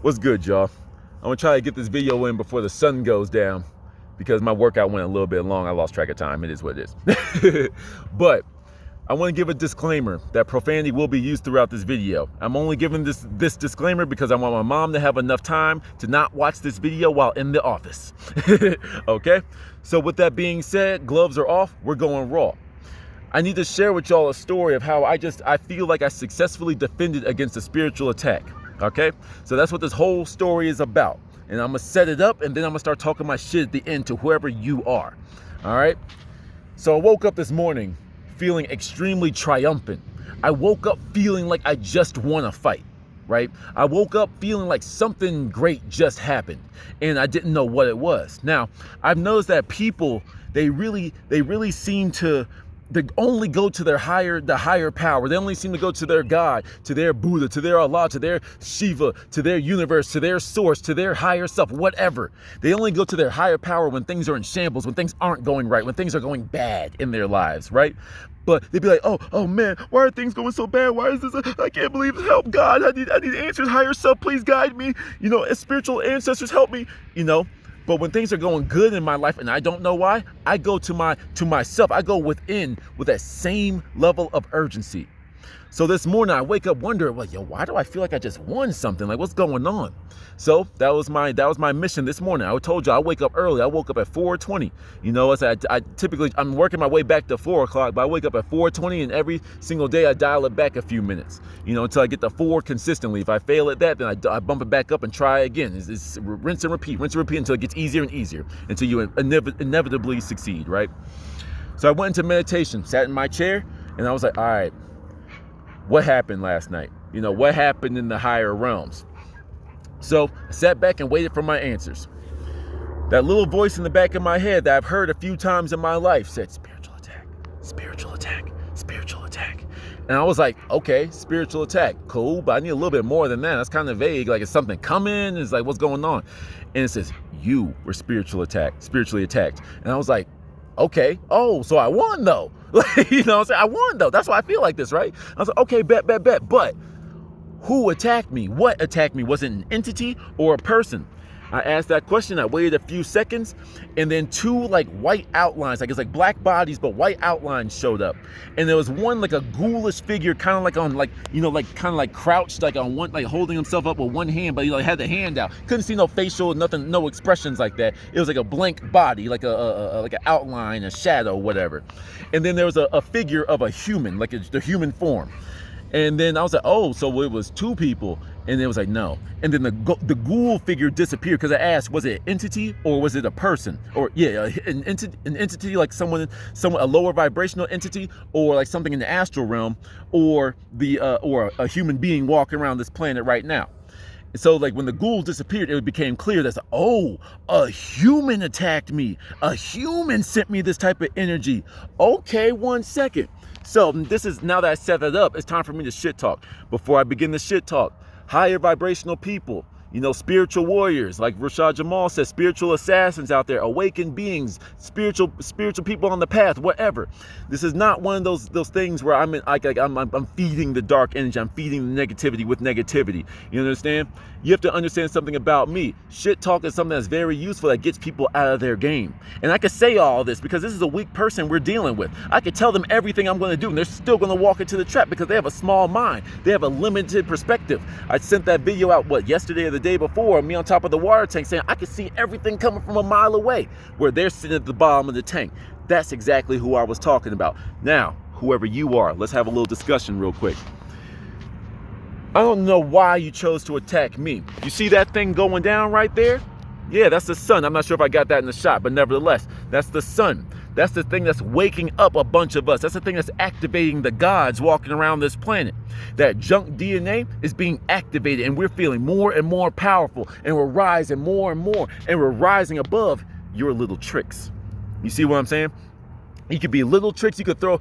What's good, y'all? I'm gonna try to get this video in before the sun goes down because my workout went a little bit long. I lost track of time. It is what it is. But I want to give a disclaimer that profanity will be used throughout this video. I'm only giving this disclaimer because I want my mom to have enough time to not watch this video while in the office. Okay? So with that being said, gloves are off. We're going raw. I need to share with y'all a story of how I feel like I successfully defended against a spiritual attack. Okay, so that's what this whole story is about, and I'm gonna set it up and then I'm gonna start talking my shit at the end to whoever you are. All right, so I woke up this morning feeling extremely triumphant. I woke up feeling like I just won a fight, right? I woke up feeling like something great just happened and I didn't know what it was. Now, I've noticed that people, they really seem to only go to the higher power. They only seem to go to their God, to their Buddha, to their Allah, to their Shiva, to their universe, to their source, to their higher self, whatever. They only go to their higher power when things are in shambles, when things aren't going right, when things are going bad in their lives, right? But they'd be like, oh man, why are things going so bad? Why is this? I can't believe it. Help, God. I need answers. Higher self, please guide me. You know, spiritual ancestors, help me. You know. But when things are going good in my life and I don't know why, I go to myself. I go within with that same level of urgency. So this morning I wake up wondering, well, why do I feel like I just won something? Like, what's going on? So that was my mission this morning. I told you I wake up early. I woke up at 4:20. You know, I'm working my way back to 4 o'clock, but I wake up at 4:20 and every single day I dial it back a few minutes, you know, until I get to 4 consistently. If I fail at that, then I bump it back up and try again. It's rinse and repeat until it gets easier and easier, until you inevitably succeed, right? So I went into meditation, sat in my chair, and I was like, all right, what happened last night? You know, what happened in the higher realms? So I sat back and waited for my answers. That little voice in the back of my head that I've heard a few times in my life said, spiritual attack, spiritual attack, spiritual attack. And I was like, okay, spiritual attack, cool, but I need a little bit more than that. That's kind of vague. Like, is something coming? It's like, what's going on? And it says, you were spiritually attacked. And I was like, okay, oh, so I won though. You know what I'm saying? I won though. That's why I feel like this, right? I was like, okay, bet. But who attacked me? What attacked me? Was it an entity or a person? I asked that question. I waited a few seconds, and then two like white outlines, like it's like black bodies, but white outlines showed up. And there was one like a ghoulish figure, kind of like on like, you know, like kind of like crouched, like on one, like holding himself up with one hand, but he like had the hand out. Couldn't see no facial, nothing, no expressions like that. It was like a blank body, like like an outline, a shadow, whatever. And then there was a figure of a human, like the human form. And then I was like, oh, so it was two people. And it was like, no. And then the ghoul figure disappeared because I asked, was it an entity or was it a person? Or yeah, an entity like someone, a lower vibrational entity, or like something in the astral realm, or or a human being walking around this planet right now. So like when the ghoul disappeared, it became clear that, oh, a human attacked me. A human sent me this type of energy. Okay, 1 second. So this is, now that I set that up, it's time for me to shit talk. Before I begin the shit talk, higher vibrational people, you know, spiritual warriors, like Rashad Jamal says, spiritual assassins out there, awakened beings, spiritual people on the path, whatever. This is not one of those things where I'm feeding the dark energy, I'm feeding the negativity with negativity. You understand? You have to understand something about me. Shit talk is something that's very useful, that gets people out of their game. And I can say all this because this is a weak person we're dealing with. I could tell them everything I'm going to do, and they're still going to walk into the trap because they have a small mind. They have a limited perspective. I sent that video out, yesterday or the day before, me on top of the water tank saying I could see everything coming from a mile away, where they're sitting at the bottom of the tank. That's exactly who I was talking about. Now, whoever you are, let's have a little discussion real quick. I don't know why you chose to attack me. You see that thing going down right there? Yeah, that's the sun. I'm not sure if I got that in the shot, but nevertheless, that's the sun. That's the thing that's waking up a bunch of us. That's the thing that's activating the gods walking around this planet. That junk DNA is being activated, and we're feeling more and more powerful, and we're rising more and more, and we're rising above your little tricks. You see what I'm saying? You could be little tricks. You could throw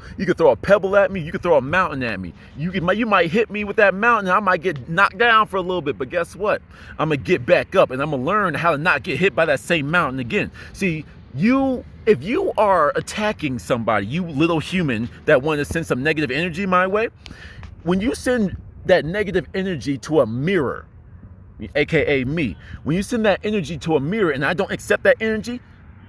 a pebble at me. You could throw a mountain at me. You might hit me with that mountain. I might get knocked down for a little bit, but guess what? I'm gonna get back up, and I'm gonna learn how to not get hit by that same mountain again. See, if you are attacking somebody, you little human that want to send some negative energy my way, when you send that negative energy to a mirror, aka me. When you send that energy to a mirror and I don't accept that energy,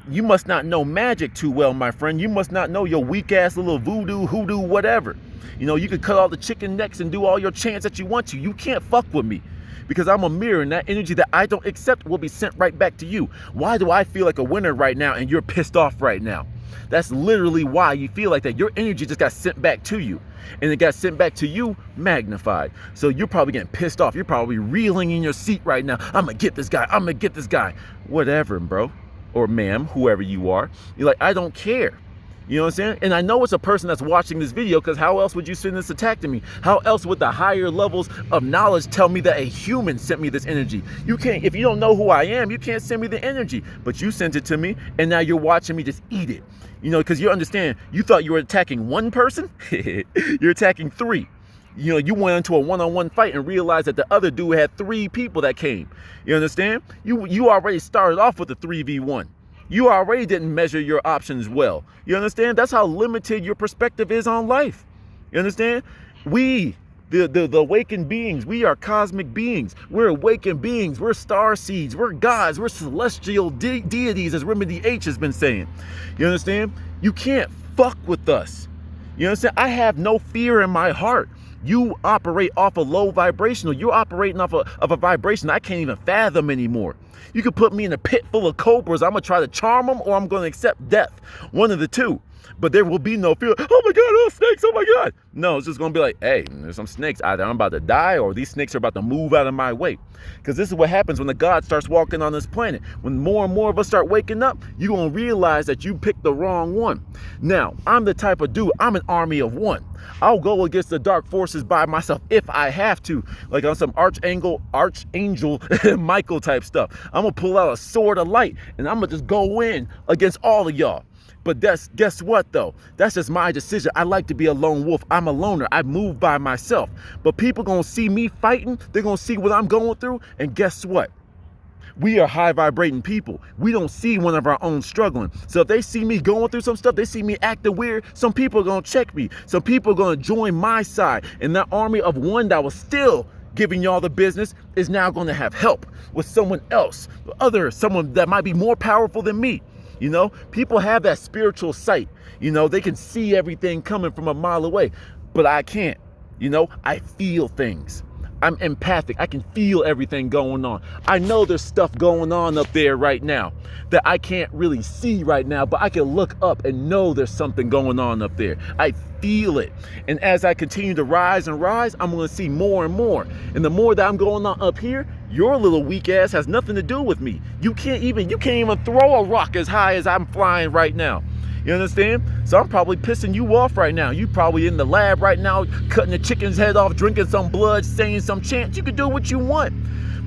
you must not know magic too well, my friend. You must not know your weak ass little voodoo, hoodoo, whatever. You know, you can cut all the chicken necks and do all your chants that you want to. You can't fuck with me, because I'm a mirror, and that energy that I don't accept will be sent right back to you. Why do I feel like a winner right now and you're pissed off right now? That's literally why you feel like that. Your energy just got sent back to you, and it got sent back to you magnified. So you're probably getting pissed off. You're probably reeling in your seat right now. I'm gonna get this guy. I'm gonna get this guy. Whatever, bro, or ma'am, whoever you are. You're like, I don't care. You know what I'm saying? And I know it's a person that's watching this video, because how else would you send this attack to me? How else would the higher levels of knowledge tell me that a human sent me this energy? You can't, if you don't know who I am, you can't send me the energy. But you sent it to me, and now you're watching me just eat it. You know, because you understand, you thought you were attacking one person, you're attacking three. You know, you went into a one-on-one fight and realized that the other dude had 3 people that came. You understand? You already started off with a 3v1. You already didn't measure your options well. You understand? That's how limited your perspective is on life. You understand? We, the awakened beings, we are cosmic beings. We're awakened beings. We're star seeds. We're gods. We're celestial deities, as Remedy H has been saying. You understand? You can't fuck with us. You understand? I have no fear in my heart. You operate off a low vibrational. You're operating off of a vibration I can't even fathom anymore. You could put me in a pit full of cobras. I'm going to try to charm them, or I'm going to accept death. One of the two. But there will be no fear. Oh my God, oh snakes, oh my God. No, it's just going to be like, hey, there's some snakes. Either I'm about to die, or these snakes are about to move out of my way. Because this is what happens when the God starts walking on this planet. When more and more of us start waking up, you're going to realize that you picked the wrong one. Now, I'm the type of dude, I'm an army of one. I'll go against the dark forces by myself if I have to, like on some Archangel Michael type stuff. I'm going to pull out a sword of light, and I'm going to just go in against all of y'all. But guess what though? That's just my decision. I like to be a lone wolf. I'm a loner. I move by myself. But people gonna see me fighting. They're gonna see what I'm going through. And guess what? We are high vibrating people. We don't see one of our own struggling. So if they see me going through some stuff, they see me acting weird, some people are gonna check me. Some people are gonna join my side. And that army of one that was still giving y'all the business is now gonna have help with someone else, someone that might be more powerful than me. You know, people have that spiritual sight. You know, they can see everything coming from a mile away, but I can't. You know, I feel things. I'm empathic. I can feel everything going on. I know there's stuff going on up there right now that I can't really see right now, but I can look up and know there's something going on up there. I feel it. And as I continue to rise and rise, I'm going to see more and more. And the more that I'm going on up here, your little weak ass has nothing to do with me. You can't even throw a rock as high as I'm flying right now. You understand? So I'm probably pissing you off right now. You probably in the lab right now, cutting the chicken's head off, drinking some blood, saying some chants. You can do what you want,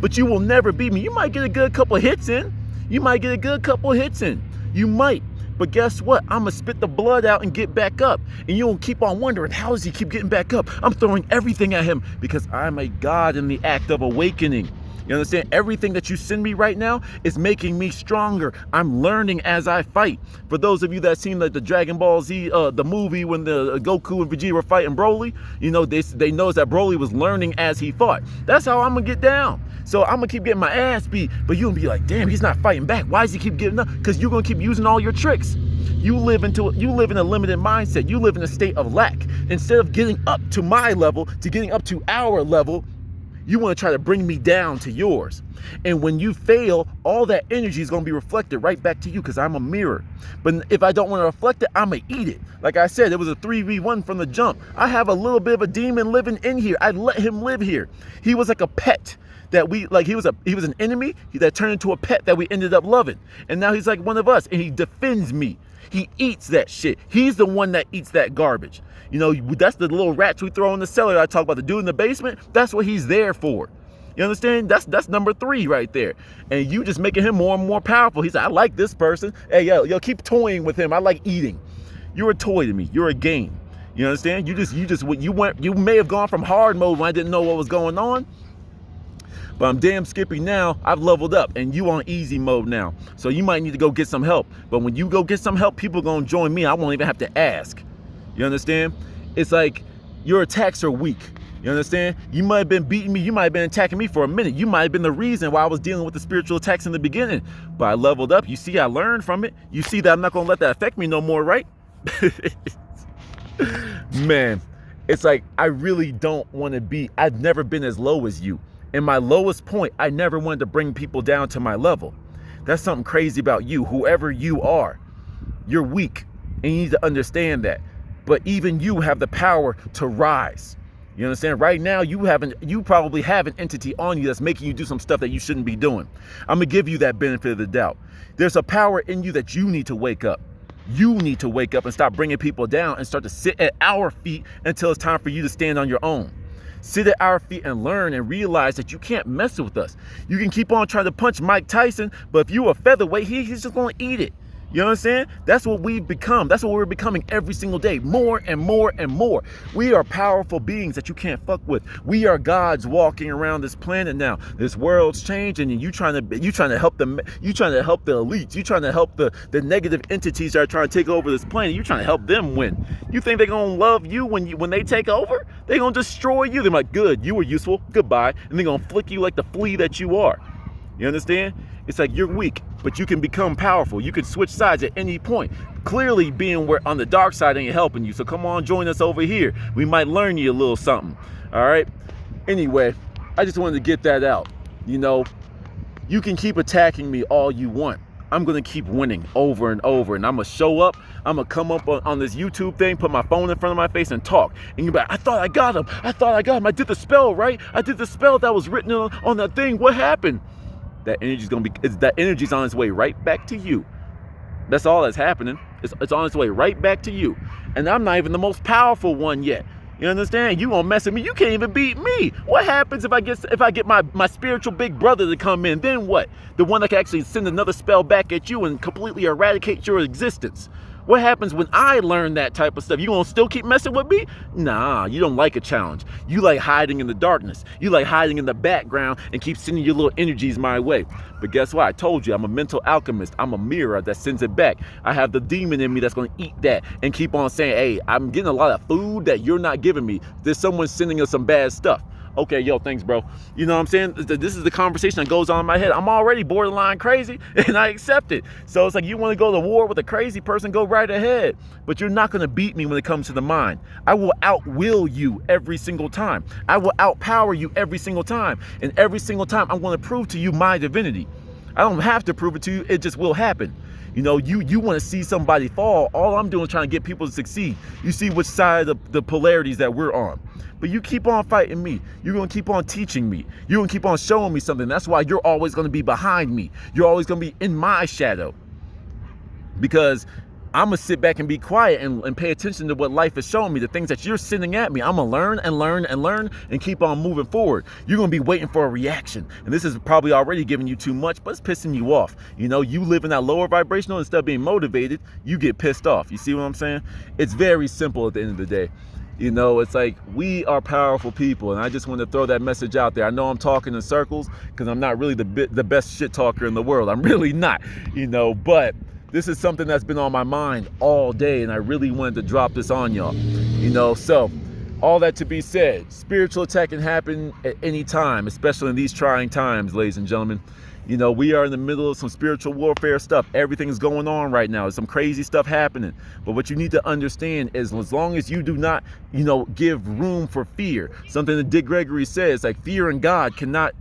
but you will never beat me. You might get a good couple hits in. You might. You might. But guess what? I'm going to spit the blood out and get back up. And you'll keep on wondering, how does he keep getting back up? I'm throwing everything at him because I'm a god in the act of awakening. You understand? Everything that you send me right now is making me stronger. I'm learning as I fight. For those of you that seen like the Dragon Ball Z, the movie when the Goku and Vegeta were fighting Broly, you know, they noticed that Broly was learning as he fought. That's how I'm gonna get down. So I'm gonna keep getting my ass beat, but you'll be like, damn, he's not fighting back. Why does he keep getting up? Because you're gonna keep using all your tricks. You live in a limited mindset. You live in a state of lack. Instead of getting up to my level, to getting up to our level, you want to try to bring me down to yours. And when you fail, all that energy is going to be reflected right back to you because I'm a mirror. But if I don't want to reflect it, I'm going to eat it. Like I said, it was a 3v1 from the jump. I have a little bit of a demon living in here. I let him live here. He was like a pet that he was an enemy that turned into a pet that we ended up loving. And now he's like one of us and he defends me. He eats that shit. He's the one that eats that garbage. You know, that's the little rats we throw in the cellar. I talk about the dude in the basement. That's what he's there for. You understand? That's number 3 right there. And you just making him more and more powerful. He's like, I like this person. Hey, yo, keep toying with him. I like eating. You're a toy to me. You're a game. You understand? You may have gone from hard mode when I didn't know what was going on. But I'm damn skippy now. I've leveled up and you on easy mode now. So you might need to go get some help. But when you go get some help, people are going to join me. I won't even have to ask. You understand? It's like your attacks are weak. You understand? You might have been beating me. You might have been attacking me for a minute. You might have been the reason why I was dealing with the spiritual attacks in the beginning. But I leveled up. You see, I learned from it. You see that I'm not going to let that affect me no more, right? Man, it's like I really don't want to be. I've never been as low as you. In my lowest point, I never wanted to bring people down to my level. That's something crazy about you. Whoever you are, you're weak. And you need to understand that. But even you have the power to rise. You understand? Right now, you probably have an entity on you that's making you do some stuff that you shouldn't be doing. I'm going to give you that benefit of the doubt. There's a power in you that you need to wake up. You need to wake up and stop bringing people down and start to sit at our feet until it's time for you to stand on your own. Sit at our feet and learn and realize that you can't mess with us. You can keep on trying to punch Mike Tyson, but if you're a featherweight, he's just going to eat it. You know what I'm saying? That's what we've become. That's what we're becoming every single day, more and more and more. We are powerful beings that you can't fuck with. We are gods walking around this planet now. This world's changing, and you trying to help them. You trying to help the elites. You trying to help the negative entities that are trying to take over this planet. You trying to help them win. You think they're gonna love you when they take over? They're gonna destroy you. They're like, good, you were useful, goodbye, and they're gonna flick you like the flea that you are. You understand? It's like you're weak, but you can become powerful. You can switch sides at any point. Clearly being on the dark side ain't helping you. So come on, join us over here. We might learn you a little something. All right. Anyway, I just wanted to get that out. You know, you can keep attacking me all you want. I'm going to keep winning over and over. And I'm going to show up. I'm going to come up on this YouTube thing, put my phone in front of my face and talk. And you're like, I thought I got him. I thought I got him. I did the spell, right? I did the spell that was written on that thing. What happened? That energy's on its way right back to you. That's all that's happening. It's on its way right back to you. And I'm not even the most powerful one yet. You understand? You gonna mess with me? You can't even beat me. What happens if I get my spiritual big brother to come in? Then what? The one that can actually send another spell back at you and completely eradicate your existence. What happens when I learn that type of stuff? You gonna still keep messing with me? Nah, you don't like a challenge. You like hiding in the darkness. You like hiding in the background and keep sending your little energies my way. But guess what? I told you, I'm a mental alchemist. I'm a mirror that sends it back. I have the demon in me that's gonna eat that and keep on saying, hey, I'm getting a lot of food that you're not giving me. There's someone sending us some bad stuff. Okay, yo, thanks, bro. You know what I'm saying? This is the conversation that goes on in my head. I'm already borderline crazy, and I accept it. So it's like, you want to go to war with a crazy person, go right ahead. But you're not going to beat me when it comes to the mind. I will outwill you every single time. I will outpower you every single time. And every single time, I'm going to prove to you my divinity. I don't have to prove it to you. It just will happen. You know, you want to see somebody fall. All I'm doing is trying to get people to succeed. You see which side of the polarities that we're on. But you keep on fighting me. You're going to keep on teaching me. You're going to keep on showing me something. That's why you're always going to be behind me. You're always going to be in my shadow. Because I'm going to sit back and be quiet and pay attention to what life is showing me, the things that you're sending at me. I'm going to learn and learn and learn and keep on moving forward. You're going to be waiting for a reaction. And this is probably already giving you too much, but it's pissing you off. You know, you live in that lower vibrational, instead of being motivated, you get pissed off. You see what I'm saying? It's very simple at the end of the day. You know, it's like, we are powerful people, and I just want to throw that message out there. I know I'm talking in circles because I'm not really the best shit talker in the world. I'm really not, you know, but this is something that's been on my mind all day, and I really wanted to drop this on y'all, you know. So all that to be said, spiritual attack can happen at any time, especially in these trying times, ladies and gentlemen. You know, we are in the middle of some spiritual warfare stuff. Everything is going on right now. There's some crazy stuff happening. But what you need to understand is, as long as you do not, you know, give room for fear, something that Dick Gregory says, like, fear and God cannot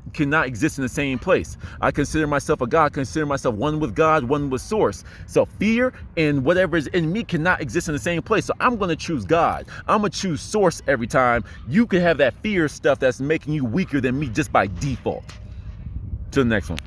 exist in the same place. I consider myself a God, consider myself one with God, one with source. So fear and whatever is in me cannot exist in the same place. So I'm going to choose God. I'm going to choose source every time. You can have that fear stuff that's making you weaker than me just by default. To the next one.